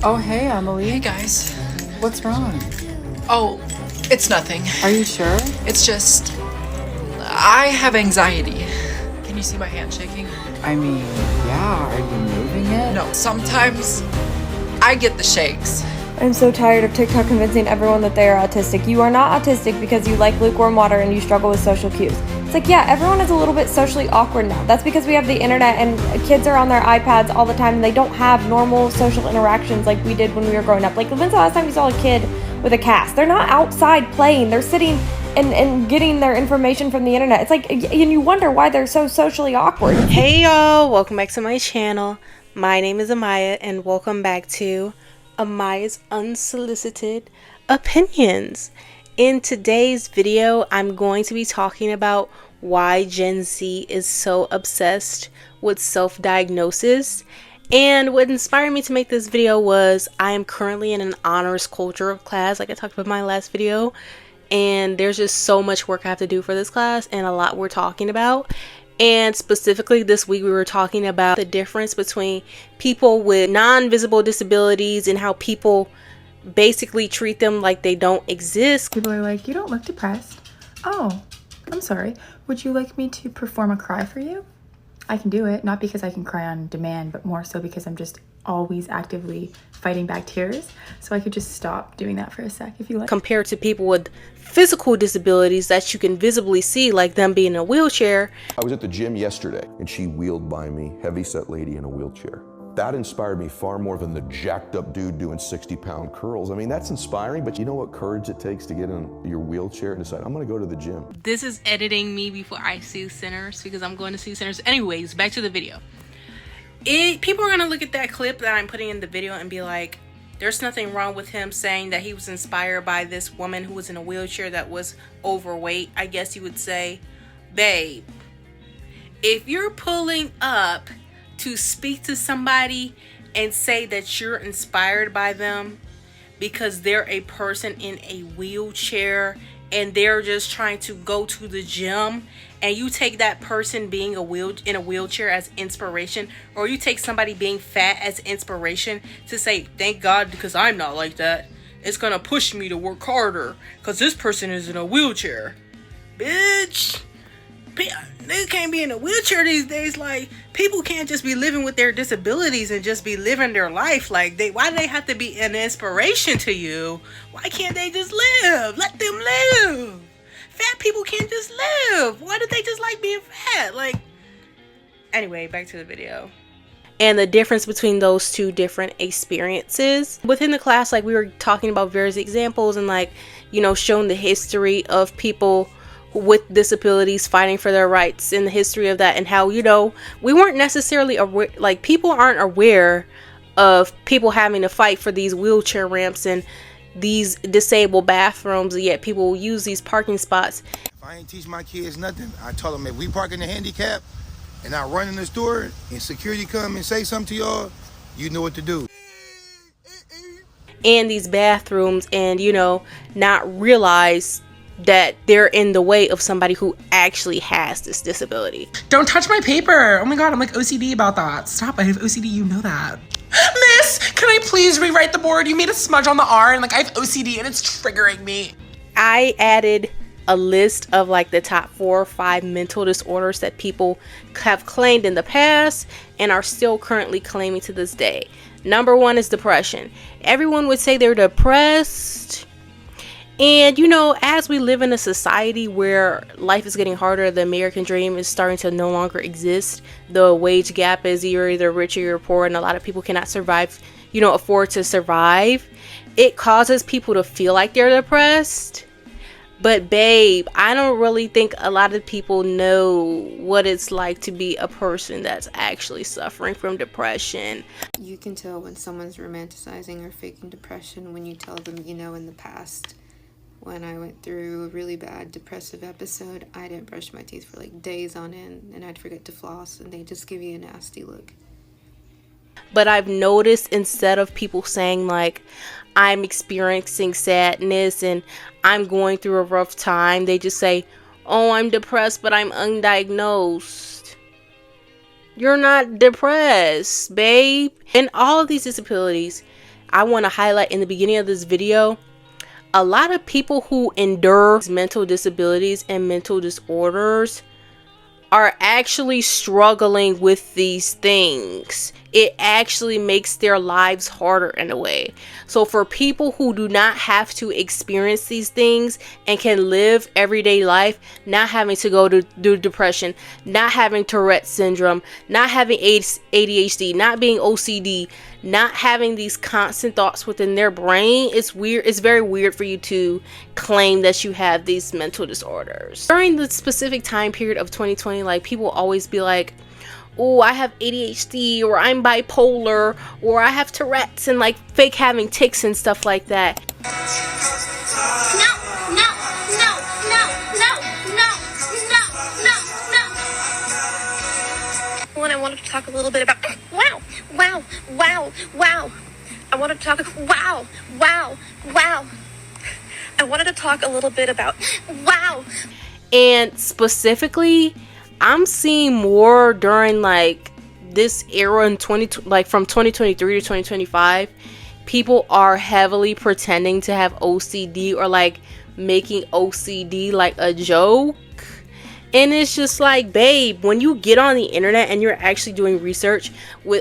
Oh, hey, Emily. Hey, guys. What's wrong? Oh, it's nothing. Are you sure? It's just... I have anxiety. Can you see my hand shaking? I mean, yeah. Are you moving it? No, sometimes I get the shakes. I'm so tired of TikTok convincing everyone that they are autistic. You are not autistic because you like lukewarm water and you struggle with social cues. It's like, yeah, everyone is a little bit socially awkward now. That's because we have the internet and kids are on their iPads all the time and they don't have normal social interactions like we did when we were growing up. Like, when's the last time you saw a kid with a cast? They're not outside playing. They're sitting and getting their information from the internet. It's like, and you wonder why they're so socially awkward. Hey y'all, welcome back to my channel. My name is Amaya and welcome back to Amaya's Unsolicited Opinions. In today's video, I'm going to be talking about why Gen Z is so obsessed with self-diagnosis. And what inspired me to make this video was I am currently in an honors culture class, like I talked about in my last video. And there's just so much work I have to do for this class and a lot we're talking about. And specifically this week we were talking about the difference between people with non-visible disabilities and how people basically treat them like they don't exist. People are like, you don't look depressed. Oh, I'm sorry. Would you like me to perform a cry for you? I can do it, not because I can cry on demand, but more so because I'm just always actively fighting back tears. So I could just stop doing that for a sec if you like. Compared to people with physical disabilities that you can visibly see, like them being in a wheelchair. I was at the gym yesterday and she wheeled by me, heavyset lady in a wheelchair. That inspired me far more than the jacked up dude doing 60-pound curls. I mean, that's inspiring, but you know what courage it takes to get in your wheelchair and decide, I'm gonna go to the gym. This is editing me before I see Sinners because I'm going to see Sinners. Anyways, back to the video. People are gonna look at that clip that I'm putting in the video and be like, there's nothing wrong with him saying that he was inspired by this woman who was in a wheelchair that was overweight, I guess you would say. Babe, if you're pulling up to speak to somebody and say that you're inspired by them because they're a person in a wheelchair and they're just trying to go to the gym, and you take that person being in a wheelchair as inspiration, or you take somebody being fat as inspiration to say, thank God because I'm not like that, it's gonna push me to work harder because this person is in a wheelchair. Bitch, they can't be in a wheelchair these days. Like, people can't just be living with their disabilities and just be living their life. Like, why do they have to be an inspiration to you? Why can't they just live? Let them live. Fat people can't just live. Why do they just like being fat? Like, anyway, back to the video. And the difference between those two different experiences. Within the class, like, we were talking about various examples and, like, you know, showing the history of people with disabilities fighting for their rights in the history of that, and how, you know, we weren't necessarily aware, like, people aren't aware of people having to fight for these wheelchair ramps and these disabled bathrooms, yet people will use these parking spots. If I ain't teach my kids nothing, I tell them if we park in the handicap and I run in the store and security come and say something to y'all, you know what to do. And these bathrooms, and, you know, not realize that they're in the way of somebody who actually has this disability. Don't touch my paper. Oh my God, I'm like OCD about that. Stop, I have OCD, you know that. Miss, can I please rewrite the board? You made a smudge on the R and like I have OCD and it's triggering me. I added a list of like the top 4 or 5 mental disorders that people have claimed in the past and are still currently claiming to this day. Number 1 is depression. Everyone would say they're depressed. And, you know, as we live in a society where life is getting harder, the American dream is starting to no longer exist. The wage gap is you're either rich or you're poor, and a lot of people cannot survive, you know, afford to survive. It causes people to feel like they're depressed. But babe, I don't really think a lot of people know what it's like to be a person that's actually suffering from depression. You can tell when someone's romanticizing or faking depression when you tell them, you know, in the past, when I went through a really bad depressive episode, I didn't brush my teeth for like days on end, and I'd forget to floss, and they just give you a nasty look. But I've noticed, instead of people saying like, I'm experiencing sadness and I'm going through a rough time, they just say, oh, I'm depressed, but I'm undiagnosed. You're not depressed, babe. And all of these disabilities, I want to highlight in the beginning of this video, a lot of people who endure mental disabilities and mental disorders are actually struggling with these things. It actually makes their lives harder in a way. So for people who do not have to experience these things and can live everyday life, not having to go to do depression, not having Tourette syndrome, not having ADHD, not being OCD, not having these constant thoughts within their brain, it's weird. It's very weird for you to claim that you have these mental disorders. During the specific time period of 2020, like, people always be like, oh, I have ADHD, or I'm bipolar, or I have Tourette's, and like fake having tics and stuff like that. And I wanted to talk a little bit about wow. I wanted to talk wow. I wanted to talk a little bit about wow. And specifically, I'm seeing more during like this era in from 2023 to 2025. People are heavily pretending to have OCD, or like making OCD like a joke. And it's just like, babe, when you get on the internet and you're actually doing research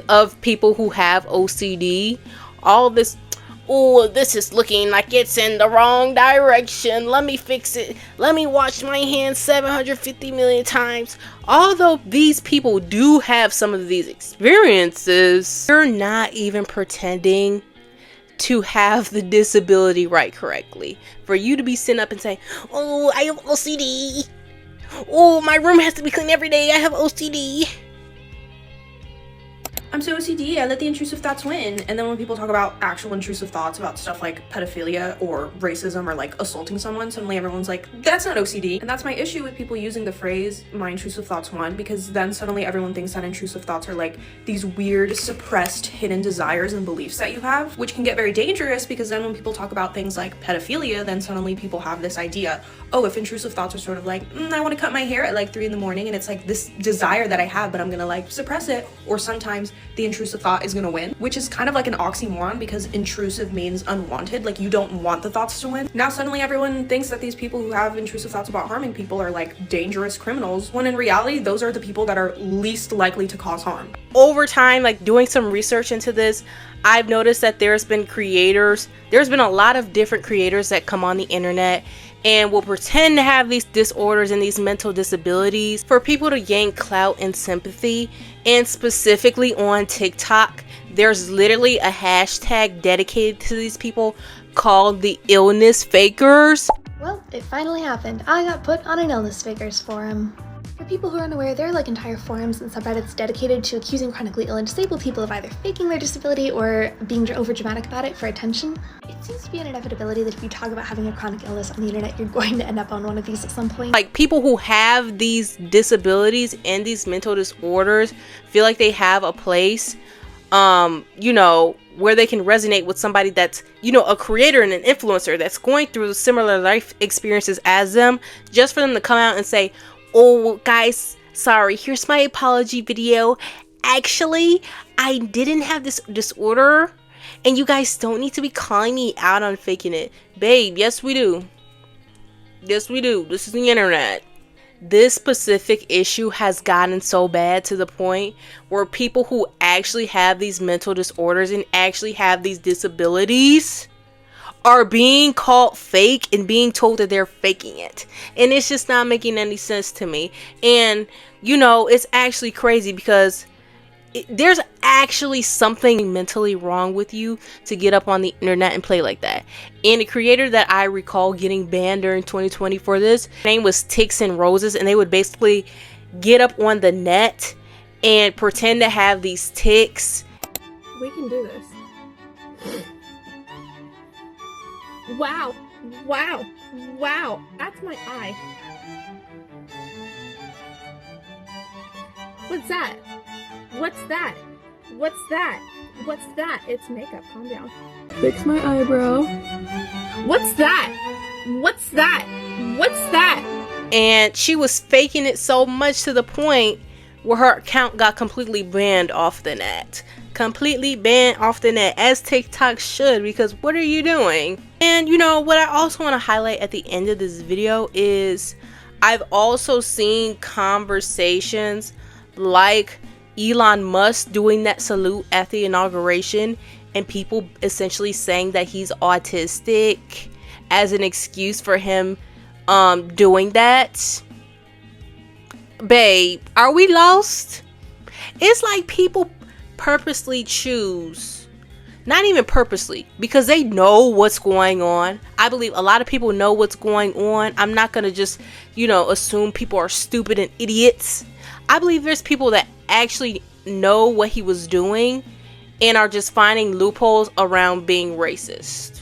of people who have OCD, all this, oh, this is looking like it's in the wrong direction, let me fix it, let me wash my hands 750 million times. Although these people do have some of these experiences, they're not even pretending to have the disability right correctly. For you to be sitting up and saying, oh, I have OCD, oh, my room has to be clean every day, I have OCD. I'm so OCD, I let the intrusive thoughts win. And then when people talk about actual intrusive thoughts about stuff like pedophilia or racism or like assaulting someone, suddenly everyone's like, that's not OCD. And that's my issue with people using the phrase, my intrusive thoughts won, because then suddenly everyone thinks that intrusive thoughts are like these weird, suppressed, hidden desires and beliefs that you have, which can get very dangerous, because then when people talk about things like pedophilia, then suddenly people have this idea, oh, if intrusive thoughts are sort of like, I want to cut my hair at like 3 in the morning, and it's like this desire that I have, but I'm gonna like suppress it, or sometimes the intrusive thought is gonna win, which is kind of like an oxymoron, because intrusive means unwanted, like you don't want the thoughts to win. Now suddenly everyone thinks that these people who have intrusive thoughts about harming people are like dangerous criminals, when in reality those are the people that are least likely to cause harm. Over time, like doing some research into this, I've noticed that there's been a lot of different creators that come on the internet and will pretend to have these disorders and these mental disabilities for people to gain clout and sympathy. And specifically on TikTok, there's literally a hashtag dedicated to these people called the illness fakers. Well, it finally happened. I got put on an illness fakers forum. For people who are unaware, there are like entire forums and subreddits dedicated to accusing chronically ill and disabled people of either faking their disability or being overdramatic about it for attention. It seems to be an inevitability that if you talk about having a chronic illness on the internet, you're going to end up on one of these at some point. Like, people who have these disabilities and these mental disorders feel like they have a place, you know, where they can resonate with somebody that's, you know, a creator and an influencer that's going through similar life experiences as them, just for them to come out and say, oh, guys, sorry, here's my apology video. Actually, I didn't have this disorder, and you guys don't need to be calling me out on faking it. Babe, yes we do. Yes we do. This is the internet. This specific issue has gotten so bad to the point where people who actually have these mental disorders and actually have these disabilities are being called fake and being told that they're faking it. And it's just not making any sense to me. And, you know, it's actually crazy because there's actually something mentally wrong with you to get up on the internet and play like that. And the creator that I recall getting banned during 2020 for this, her name was Ticks and Roses, and they would basically get up on the net and pretend to have these tics. We can do this. Wow, wow, wow, that's my eye. What's that? What's that? What's that? What's that? It's makeup, calm down. Fix my eyebrow. What's that? What's that? What's that? And she was faking it so much to the point where her account got completely banned off the net. completely banned off the net, as TikTok should, because what are you doing? And you know what I also want to highlight at the end of this video is I've also seen conversations like Elon Musk doing that salute at the inauguration and people essentially saying that he's autistic as an excuse for him doing that. Babe, are we lost? It's like people purposely choose, not even purposely, because they know what's going on. I believe a lot of people know what's going on. I'm not gonna just, you know, assume people are stupid and idiots. I believe there's people that actually know what he was doing and are just finding loopholes around being racist.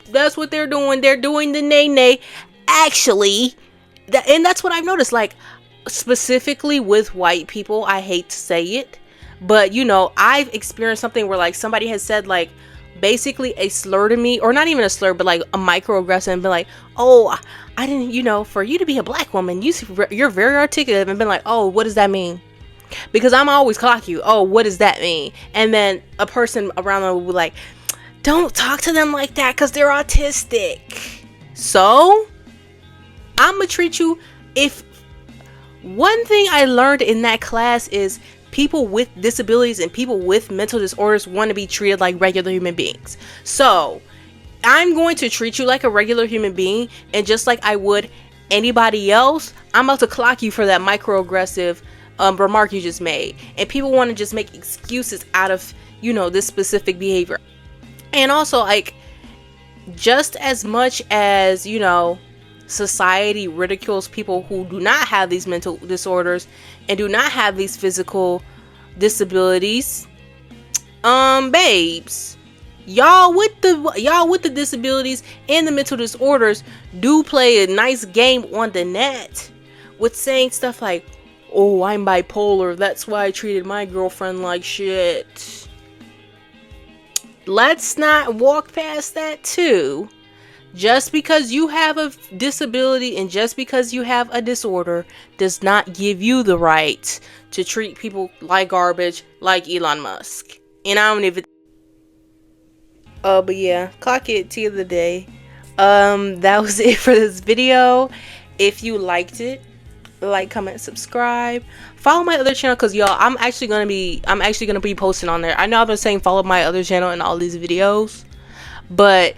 That's what they're doing. They're doing the nay actually. And that's what I've noticed, like specifically with white people. I hate to say it, but you know, I've experienced something where like somebody has said like basically a slur to me, or not even a slur, but like a microaggression, and been like, oh, I didn't, you know, for you to be a black woman, you're very articulate, and been like, oh, what does that mean? Because I'm always clock you. Oh, what does that mean? And then a person around them will be like, don't talk to them like that because they're autistic. So I'm gonna treat you. If one thing I learned in that class is people with disabilities and people with mental disorders want to be treated like regular human beings. So I'm going to treat you like a regular human being, and just like I would anybody else, I'm about to clock you for that microaggressive remark you just made. And people want to just make excuses out of, you know, this specific behavior. And also, like, just as much as, you know, society ridicules people who do not have these mental disorders and do not have these physical disabilities, babes, y'all with the disabilities and the mental disorders do play a nice game on the net with saying stuff like, oh, I'm bipolar, that's why I treated my girlfriend like shit. Let's not walk past that too. Just because you have a disability and just because you have a disorder does not give you the right to treat people like garbage like Elon Musk. And I don't even... but yeah, clock it, tea of the day. That was it for this video. If you liked it, like, comment, subscribe, follow my other channel, because y'all, I'm actually gonna be posting on there. I know I've been saying follow my other channel in all these videos, but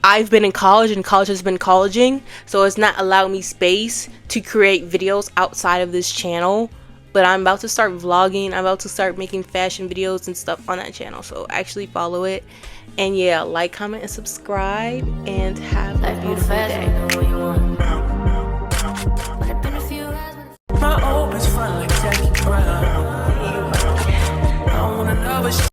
I've been in college and college has been colleging, so it's not allowed me space to create videos outside of this channel. But I'm about to start vlogging, I'm about to start making fashion videos and stuff on that channel, so actually follow it. And yeah, like, comment, and subscribe, and have a beautiful day.